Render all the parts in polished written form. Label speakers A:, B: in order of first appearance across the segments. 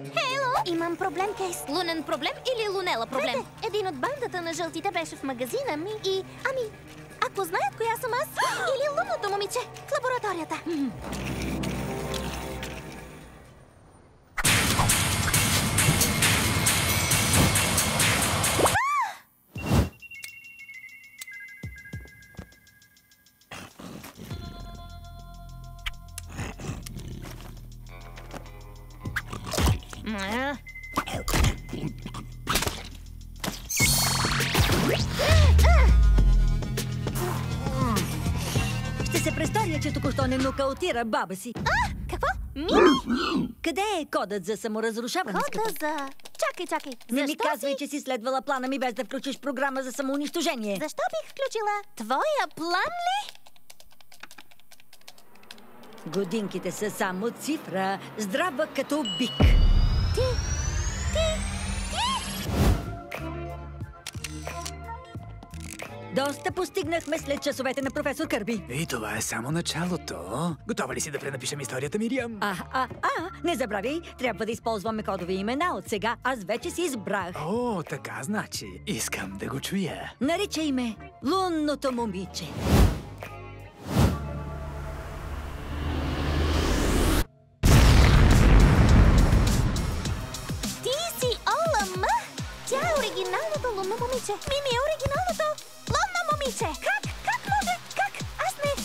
A: Хело! Имам проблем, Кейс. Лунен проблем или Лунела проблем? Един от бандата на жълтите беше в магазина ми и... ако знаят коя съм аз, или лунното момиче в лабораторията.
B: Ще се представя, че току-що не нокаутира баба си.
A: Какво? Мими?
B: Къде е кодът за саморазрушаване?
A: Кода за... Чакай.
B: Не ми
A: Защо
B: казвай, че си следвала плана ми без да включиш програма за самоунищожение.
A: Защо бих включила твоя план ли?
B: Годинките са само цифра, здрава като бик.
A: Ти!
B: Доста постигнахме след часовете на професор Кърби.
C: И това е само началото. Готова ли си да пренапишем историята, Мириам?
B: Не забравяй, трябва да използваме кодови имена от сега. Аз вече си избрах.
C: О, така значи. Искам да го чуя.
B: Наричай ме Лунното момиче.
A: Ти си Ола М! Тя е оригиналното лунно момиче. Мими е оригиналното лунно момиче. Как може? Как? Аз не...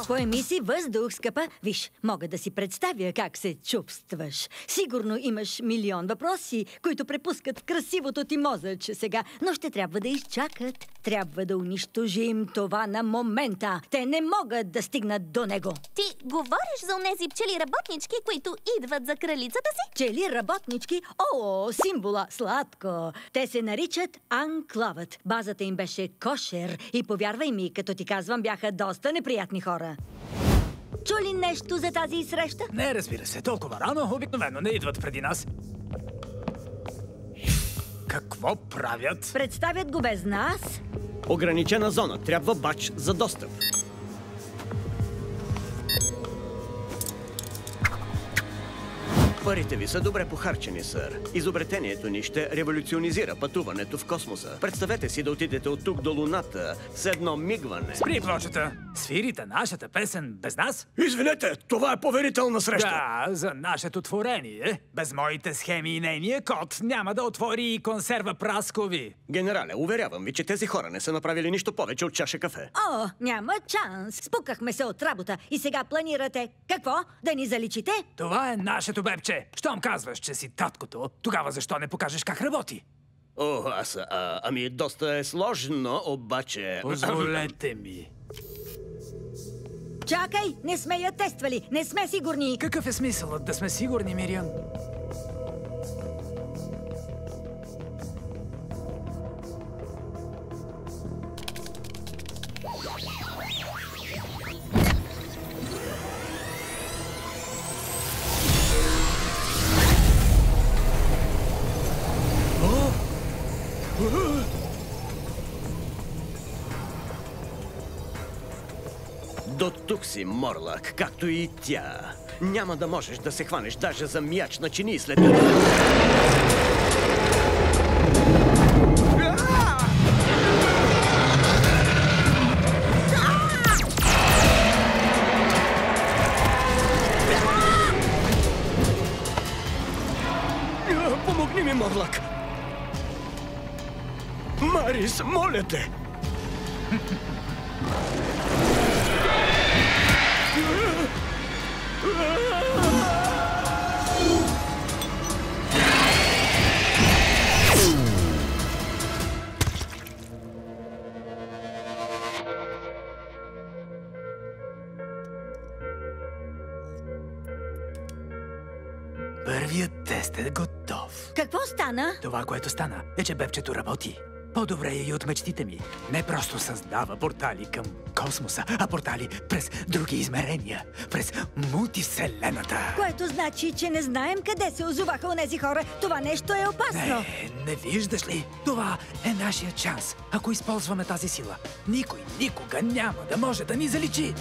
B: Поеми си въздух, скъпа. Виж, мога да си представя как се чувстваш. Сигурно имаш милион въпроси, които препускат в красивото ти мозъче сега, но ще трябва да изчакат. Трябва да унищожим това на момента. Те не могат да стигнат до него.
A: Ти говориш за онези пчели-работнички, които идват за кралицата си?
B: Пчели-работнички? О, символа, сладко! Те се наричат Анклавът. Базата им беше кошер и повярвай ми, като ти казвам, бяха доста неприятни хора. Чули нещо за тази среща?
C: Не, разбира се, толкова рано обикновено не идват преди нас. Какво правят?
B: Представят го без нас.
D: Ограничена зона. Трябва бач за достъп. Парите ви са добре похарчени, сър. Изобретението ни ще революционизира пътуването в космоса. Представете си да отидете от тук до Луната с едно мигване.
C: Спри плочата! Свирите нашата песен без нас?
D: Извинете, това е поверителна среща.
C: Да, за нашето творение. Без моите схеми и нейния код няма да отвори и консерва праскови.
D: Генерале, уверявам ви, че тези хора не са направили нищо повече от чаша кафе.
B: О, няма шанс. Спукахме се от работа и сега планирате какво? Да ни заличите?
C: Това е нашето бебче. Щом казваш, че си таткото, тогава защо не покажеш как работи?
D: О, ами доста е сложно, обаче...
C: Позволете ми.
B: Чакай, не сме я тествали, не сме сигурни.
C: Какъв е смисълът да сме сигурни, Мириам?
D: До тук си, Морлак, както и тя. Няма да можеш да се хванеш даже за мяч на чини след това. Помогни ми, Морлак! Марис, моля те!
C: Първият тест е готов.
B: Какво стана?
C: Това, което стана, е, че бебчето работи. По-добре е и от мечтите ми. Не просто създава портали към космоса, а портали през други измерения, през мултивселената.
B: Което значи, че не знаем къде се озоваха онези хора. Това нещо е опасно.
C: Не виждаш ли? Това е нашия шанс. Ако използваме тази сила, никой никога няма да може да ни заличи.